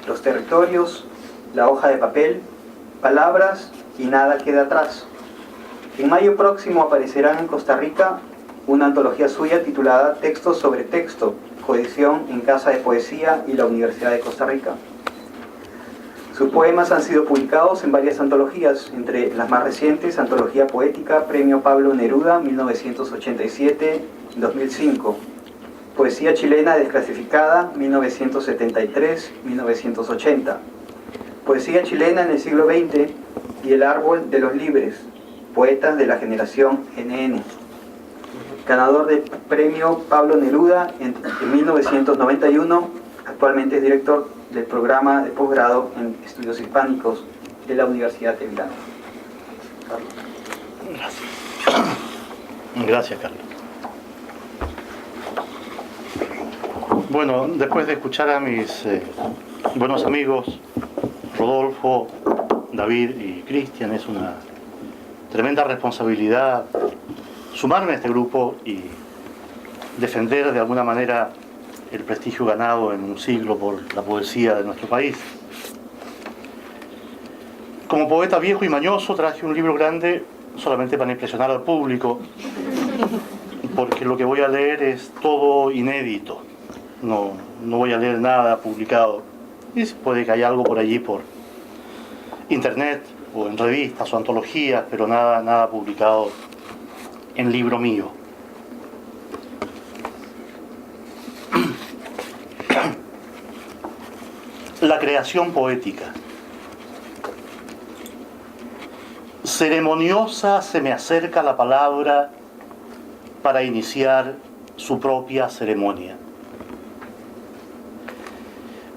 Los territorios, La hoja de papel, Palabras y Nada queda atrás. En mayo próximo aparecerá en Costa Rica una antología suya titulada Textos sobre texto, coedición en Casa de Poesía y la Universidad de Costa Rica. Sus poemas han sido publicados en varias antologías, entre las más recientes, Antología Poética, Premio Pablo Neruda, 1987-2005. Poesía chilena desclasificada, 1973-1980. Poesía chilena en el siglo XX y El árbol de los libres, poetas de la generación NN. Ganador del Premio Pablo Neruda en 1991, actualmente es director del programa de posgrado en estudios hispánicos de la Universidad de Milán. Carlos. Gracias, Carlos. Bueno, después de escuchar a mis buenos amigos Rodolfo, David y Cristian, es una tremenda responsabilidad sumarme a este grupo y defender de alguna manera el prestigio ganado en un siglo por la poesía de nuestro país. Como poeta viejo y mañoso traje un libro grande solamente para impresionar al público, porque lo que voy a leer es todo inédito. No voy a leer nada publicado. Y puede que haya algo por allí por internet o en revistas o antologías, pero nada publicado en libro mío. La creación poética. Ceremoniosa se me acerca la palabra para iniciar su propia ceremonia.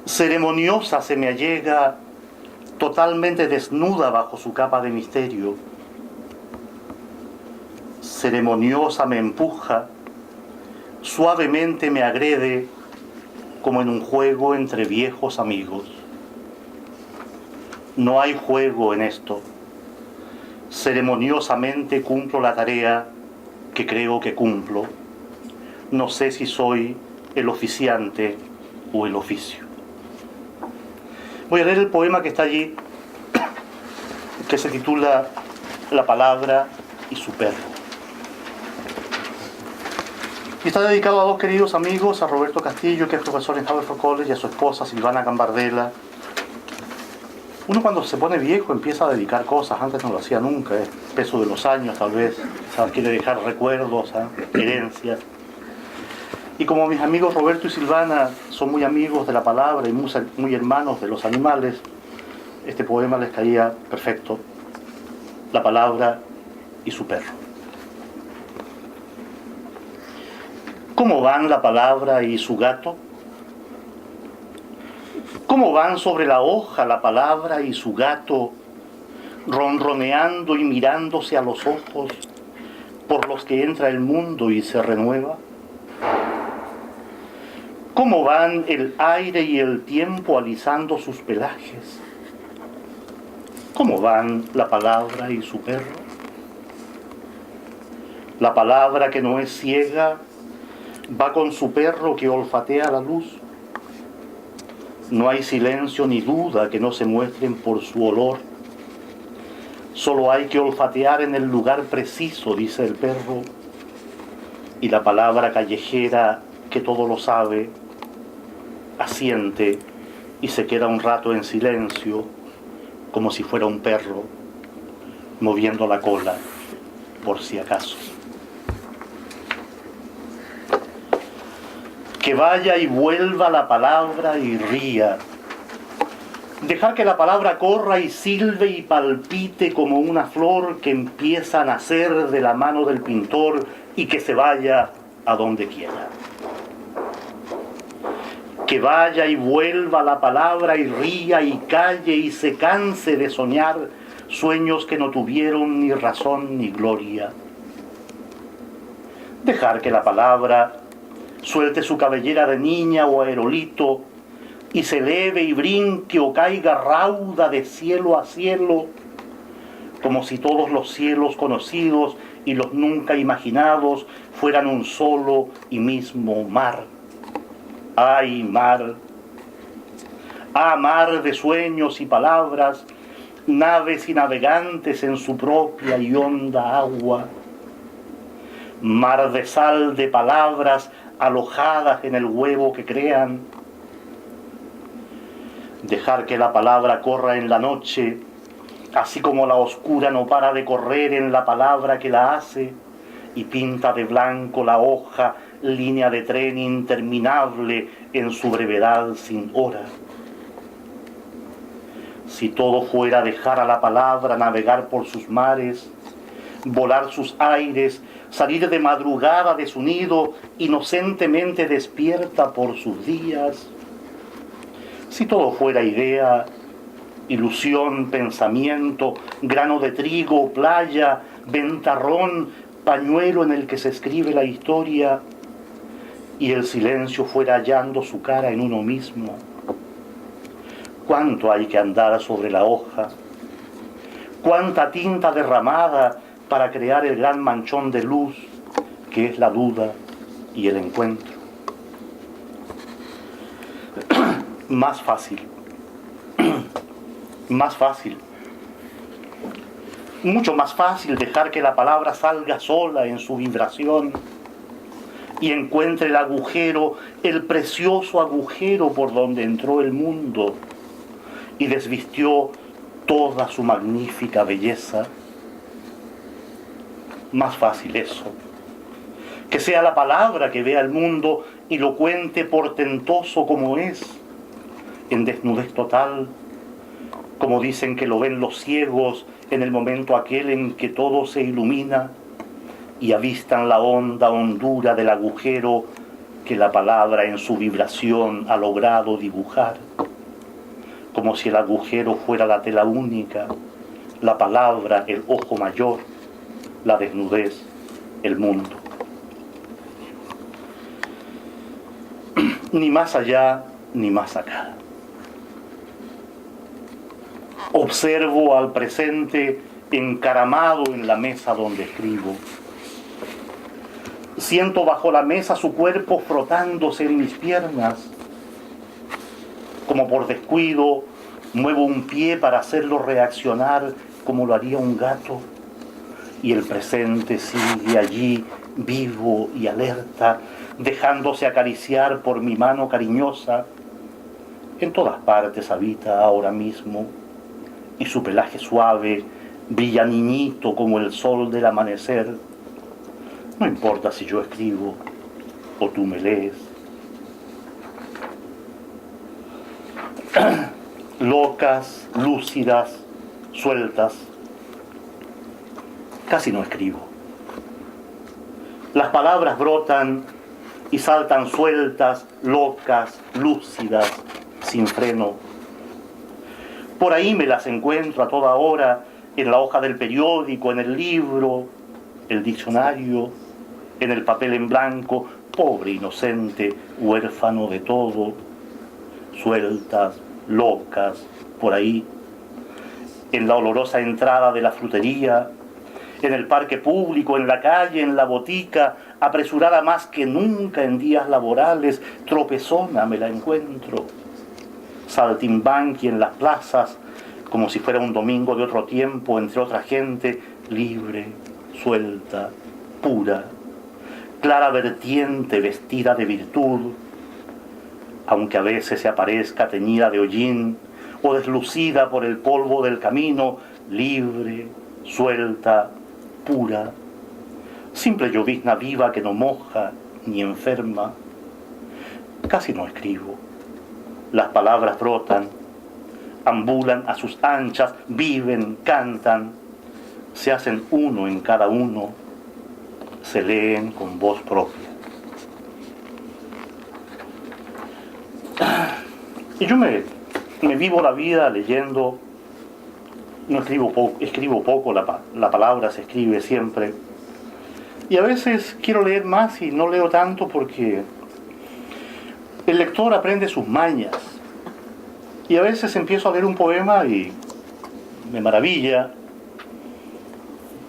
Ceremoniosa se me allega totalmente desnuda bajo su capa de misterio. Ceremoniosa me empuja, suavemente me agrede, como en un juego entre viejos amigos. No hay juego en esto. Ceremoniosamente cumplo la tarea que creo que cumplo. No sé si soy el oficiante o el oficio. Voy a leer el poema que está allí, que se titula La palabra y su perro. Y está dedicado a dos queridos amigos, a Roberto Castillo, que es profesor en Haverford College, y a su esposa Silvana Gambardella. Uno cuando se pone viejo empieza a dedicar cosas, antes no lo hacía nunca, es peso de los años tal vez, ¿sabes? Quiere dejar recuerdos, herencias. Y como mis amigos Roberto y Silvana son muy amigos de la palabra y muy hermanos de los animales, este poema les caía perfecto. La palabra y su perro. ¿Cómo van la palabra y su gato? ¿Cómo van sobre la hoja la palabra y su gato, ronroneando y mirándose a los ojos por los que entra el mundo y se renueva? ¿Cómo van el aire y el tiempo alisando sus pelajes? ¿Cómo van la palabra y su perro? La palabra que no es ciega va con su perro que olfatea la luz. No hay silencio ni duda que no se muestren por su olor. Solo hay que olfatear en el lugar preciso, dice el perro. Y la palabra callejera que todo lo sabe, asiente y se queda un rato en silencio, como si fuera un perro, moviendo la cola, por si acaso. Que vaya y vuelva la palabra y ría. Dejar que la palabra corra y silbe y palpite como una flor que empieza a nacer de la mano del pintor y que se vaya a donde quiera. Que vaya y vuelva la palabra y ría y calle y se canse de soñar sueños que no tuvieron ni razón ni gloria. Dejar que la palabra suelte su cabellera de niña o aerolito y se eleve y brinque o caiga rauda de cielo a cielo, como si todos los cielos conocidos y los nunca imaginados fueran un solo y mismo mar. ¡Ay, mar! ¡Ah, mar de sueños y palabras, naves y navegantes en su propia y honda agua! Mar de sal de palabras alojadas en el huevo que crean. Dejar que la palabra corra en la noche, así como la oscura no para de correr en la palabra que la hace, y pinta de blanco la hoja, línea de tren interminable en su brevedad sin hora. Si todo fuera dejar a la palabra navegar por sus mares, volar sus aires, salir de madrugada de su nido, inocentemente despierta por sus días. Si todo fuera idea, ilusión, pensamiento, grano de trigo, playa, ventarrón, pañuelo en el que se escribe la historia, y el silencio fuera hallando su cara en uno mismo. ¿Cuánto hay que andar sobre la hoja? ¿Cuánta tinta derramada para crear el gran manchón de luz que es la duda y el encuentro? Más fácil, más fácil, mucho más fácil dejar que la palabra salga sola en su vibración y encuentre el agujero, el precioso agujero por donde entró el mundo y desvistió toda su magnífica belleza. Más fácil eso, que sea la palabra que vea el mundo y lo cuente portentoso como es, en desnudez total, como dicen que lo ven los ciegos en el momento aquel en que todo se ilumina y avistan la honda hondura del agujero que la palabra en su vibración ha logrado dibujar, como si el agujero fuera la tela única, la palabra el ojo mayor, la desnudez el mundo. Ni más allá ni más acá. Observo al presente encaramado en la mesa donde escribo. Siento bajo la mesa su cuerpo frotándose en mis piernas. Como por descuido, muevo un pie para hacerlo reaccionar como lo haría un gato. Y el presente sigue allí, vivo y alerta, dejándose acariciar por mi mano cariñosa. En todas partes habita ahora mismo. Y su pelaje suave brilla niñito como el sol del amanecer. No importa si yo escribo o tú me lees. Locas, lúcidas, sueltas. Casi no escribo. Las palabras brotan y saltan sueltas, locas, lúcidas, sin freno. Por ahí me las encuentro a toda hora, en la hoja del periódico, en el libro, el diccionario, en el papel en blanco, pobre inocente, huérfano de todo, sueltas, locas, por ahí, en la olorosa entrada de la frutería, en el parque público, en la calle, en la botica, apresurada más que nunca en días laborales, tropezona me la encuentro. Saltimbanqui en las plazas, como si fuera un domingo de otro tiempo, entre otra gente, libre, suelta, pura, clara vertiente vestida de virtud, aunque a veces se aparezca teñida de hollín o deslucida por el polvo del camino, libre, suelta, pura, simple llovizna viva que no moja ni enferma. Casi no escribo. Las palabras brotan, ambulan a sus anchas, viven, cantan, se hacen uno en cada uno, se leen con voz propia. Y yo me vivo la vida leyendo, no escribo poco, la palabra se escribe siempre. Y a veces quiero leer más y no leo tanto porque el lector aprende sus mañas. Y a veces empiezo a leer un poema y me maravilla,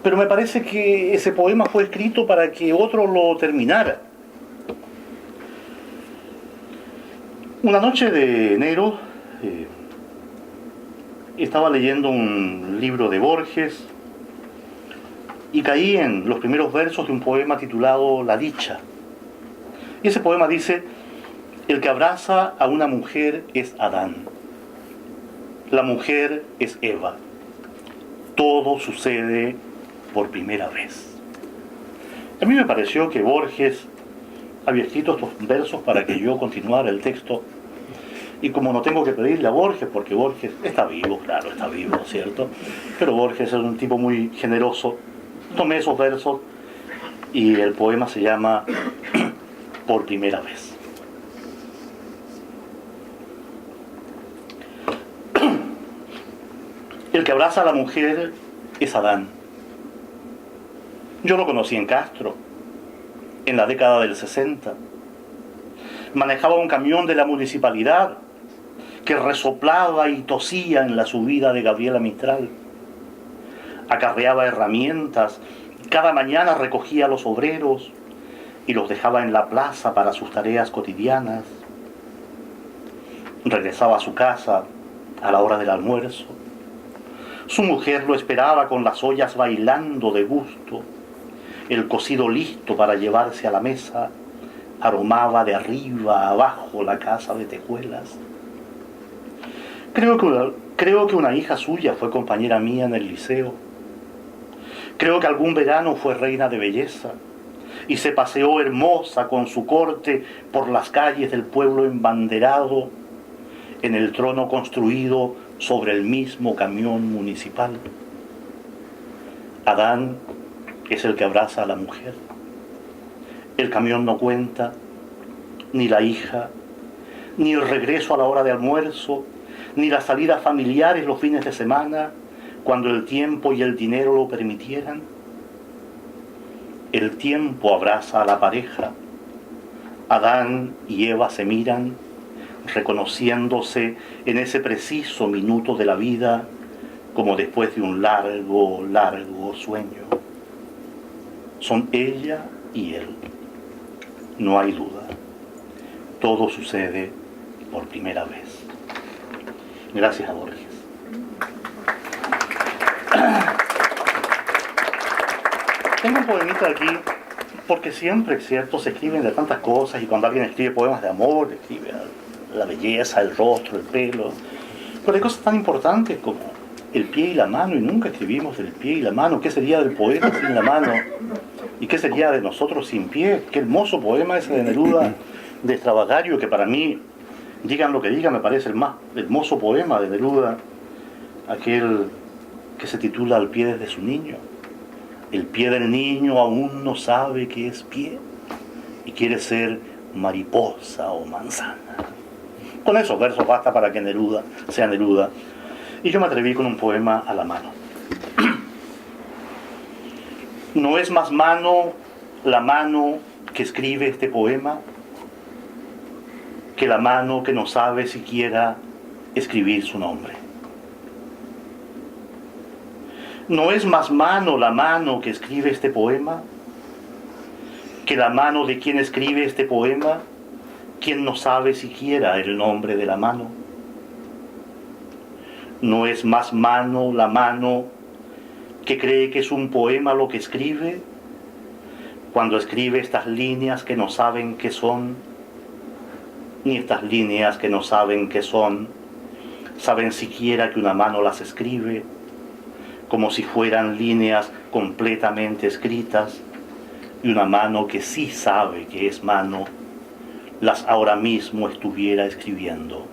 pero me parece que ese poema fue escrito para que otro lo terminara. Una noche de enero estaba leyendo un libro de Borges y caí en los primeros versos de un poema titulado La dicha. Y ese poema dice: el que abraza a una mujer es Adán, la mujer es Eva, todo sucede por primera vez. A mí me pareció que Borges había escrito estos versos para que yo continuara el texto, y como no tengo que pedirle a Borges, porque Borges está vivo, claro, está vivo, ¿cierto? Pero Borges es un tipo muy generoso, tomé esos versos y el poema se llama Por primera vez. El que abraza a la mujer es Adán. Yo lo conocí en Castro, en la década del 60. Manejaba un camión de la municipalidad que resoplaba y tosía en la subida de Gabriela Mistral. Acarreaba herramientas, cada mañana recogía a los obreros y los dejaba en la plaza para sus tareas cotidianas. Regresaba a su casa a la hora del almuerzo. Su mujer lo esperaba con las ollas bailando de gusto. El cocido listo para llevarse a la mesa aromaba de arriba a abajo la casa de tejuelas. Creo que una hija suya fue compañera mía en el liceo. Creo que algún verano fue reina de belleza y se paseó hermosa con su corte por las calles del pueblo embanderado en el trono construido sobre el mismo camión municipal. Adán es el que abraza a la mujer. El camión no cuenta, ni la hija, ni el regreso a la hora de almuerzo, ni las salidas familiares los fines de semana, cuando el tiempo y el dinero lo permitieran. El tiempo abraza a la pareja. Adán y Eva se miran, reconociéndose en ese preciso minuto de la vida, como después de un largo, largo sueño. Son ella y él. No hay duda. Todo sucede por primera vez. Gracias a Borges. Tengo un poemita aquí, porque siempre, ¿cierto?, se escriben de tantas cosas, y cuando alguien escribe poemas de amor, escribe la belleza, el rostro, el pelo, pero hay cosas tan importantes como el pie y la mano, y nunca escribimos del pie y la mano. ¿Qué sería del poeta sin la mano? ¿Y qué sería de nosotros sin pie? Qué hermoso poema ese de Neruda, de Stravagario, que para mí, digan lo que digan, me parece el más hermoso poema de Neruda, aquel que se titula Al pie desde su niño. El pie del niño aún no sabe qué es pie y quiere ser mariposa o manzana. Con esos versos basta para que Neruda sea Neruda. Y yo me atreví con un poema a la mano. ¿No es más mano la mano que escribe este poema que la mano que no sabe siquiera escribir su nombre? ¿No es más mano la mano que escribe este poema que la mano de quien escribe este poema, quien no sabe siquiera el nombre de la mano? ¿No es más mano la mano que cree que es un poema lo que escribe, cuando escribe estas líneas que no saben qué son, ni estas líneas que no saben qué son, saben siquiera que una mano las escribe, como si fueran líneas completamente escritas, y una mano que sí sabe que es mano, las ahora mismo estuviera escribiendo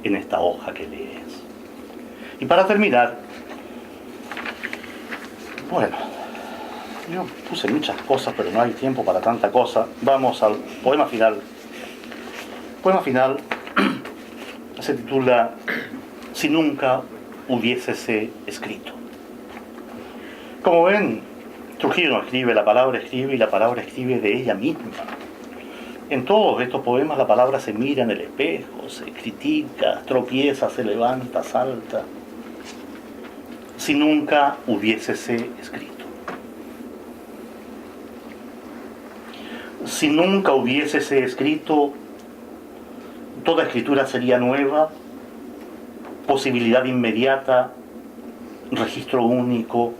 en esta hoja que lees? Y para terminar, bueno, yo puse muchas cosas, pero no hay tiempo para tanta cosa. Vamos al poema final. Poema final Se titula Si nunca hubiésese escrito. Como ven, Trujillo no escribe, la palabra escribe y la palabra escribe de ella misma. En todos estos poemas la palabra se mira en el espejo, se critica, tropieza, se levanta, salta. Si nunca hubiésese escrito. Si nunca hubiésese escrito, toda escritura sería nueva, posibilidad inmediata, registro único,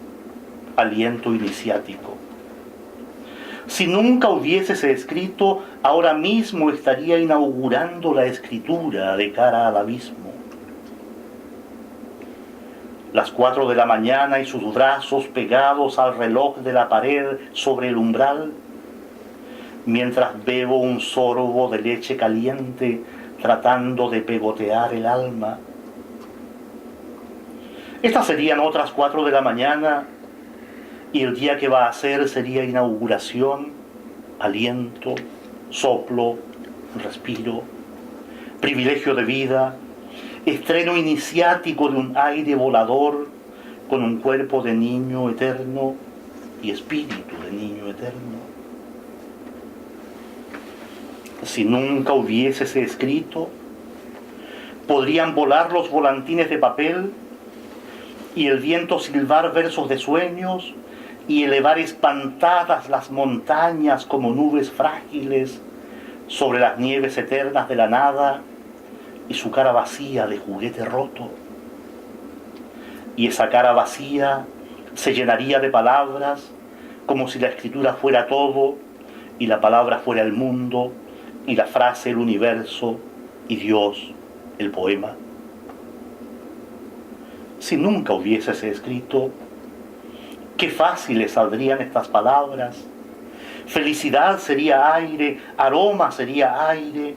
aliento iniciático. Si nunca hubiésese escrito, ahora mismo estaría inaugurando la escritura de cara al abismo. Las 4 de la mañana y sus brazos pegados al reloj de la pared sobre el umbral, mientras bebo un sorbo de leche caliente tratando de pegotear el alma. Estas serían otras 4 de la mañana y el día que va a ser sería inauguración, aliento, soplo, respiro, privilegio de vida, estreno iniciático de un aire volador con un cuerpo de niño eterno y espíritu de niño eterno. Si nunca hubiésese escrito, podrían volar los volantines de papel y el viento silbar versos de sueños y elevar espantadas las montañas como nubes frágiles sobre las nieves eternas de la nada y su cara vacía de juguete roto. Y esa cara vacía se llenaría de palabras como si la escritura fuera todo y la palabra fuera el mundo y la frase el universo y Dios el poema. Si nunca hubiésese escrito, qué fáciles saldrían estas palabras. Felicidad sería aire, aroma sería aire,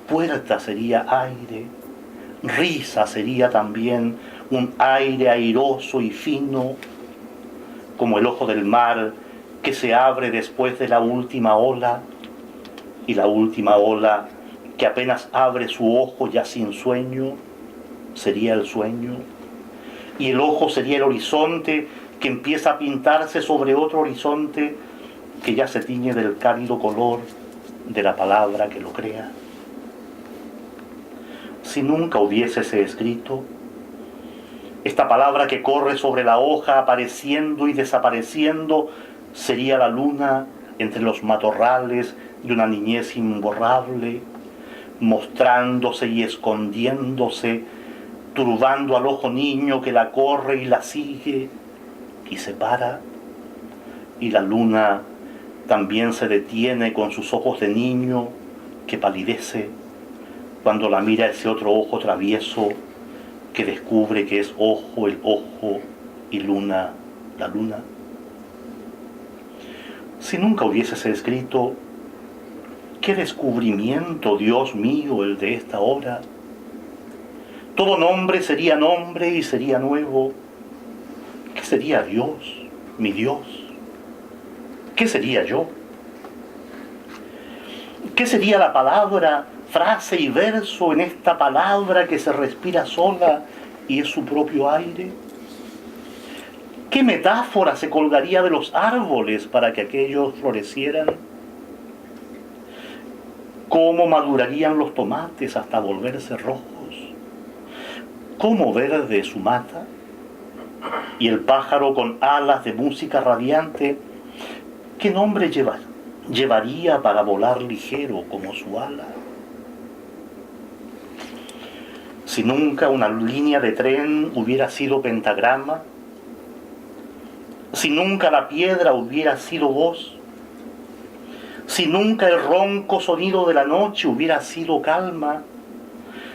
puerta sería aire, risa sería también un aire airoso y fino, como el ojo del mar que se abre después de la última ola, y la última ola que apenas abre su ojo ya sin sueño, sería el sueño, y el ojo sería el horizonte que empieza a pintarse sobre otro horizonte que ya se tiñe del cálido color de la palabra que lo crea. Si nunca hubiésese escrito, esta palabra que corre sobre la hoja apareciendo y desapareciendo sería la luna entre los matorrales de una niñez imborrable, mostrándose y escondiéndose, turbando al ojo niño que la corre y la sigue y se para, y la luna también se detiene con sus ojos de niño que palidece cuando la mira ese otro ojo travieso que descubre que es ojo el ojo y luna la luna. Si nunca hubiésese escrito, qué descubrimiento, Dios mío, el de esta hora. Todo nombre sería nombre y sería nuevo. ¿Qué sería Dios, mi Dios? ¿Qué sería yo? ¿Qué sería la palabra, frase y verso en esta palabra que se respira sola y es su propio aire? ¿Qué metáfora se colgaría de los árboles para que aquellos florecieran? ¿Cómo madurarían los tomates hasta volverse rojos? ¿Cómo verde su mata? Y el pájaro con alas de música radiante, ¿qué nombre llevaría para volar ligero como su ala? Si nunca una línea de tren hubiera sido pentagrama, si nunca la piedra hubiera sido voz, si nunca el ronco sonido de la noche hubiera sido calma,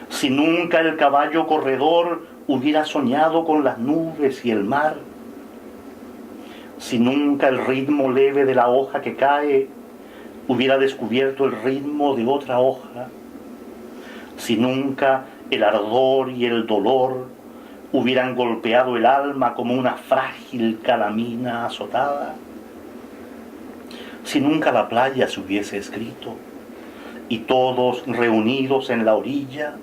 si nunca el caballo corredor hubiera soñado con las nubes y el mar, si nunca el ritmo leve de la hoja que cae hubiera descubierto el ritmo de otra hoja, si nunca el ardor y el dolor hubieran golpeado el alma como una frágil calamina azotada, si nunca la playa se hubiese escrito y todos reunidos en la orilla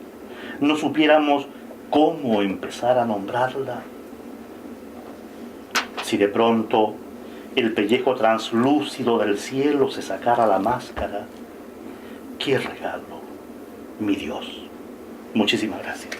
no supiéramos cómo empezar a nombrarla? Si de pronto el pellejo translúcido del cielo se sacara la máscara, ¡qué regalo, mi Dios! Muchísimas gracias.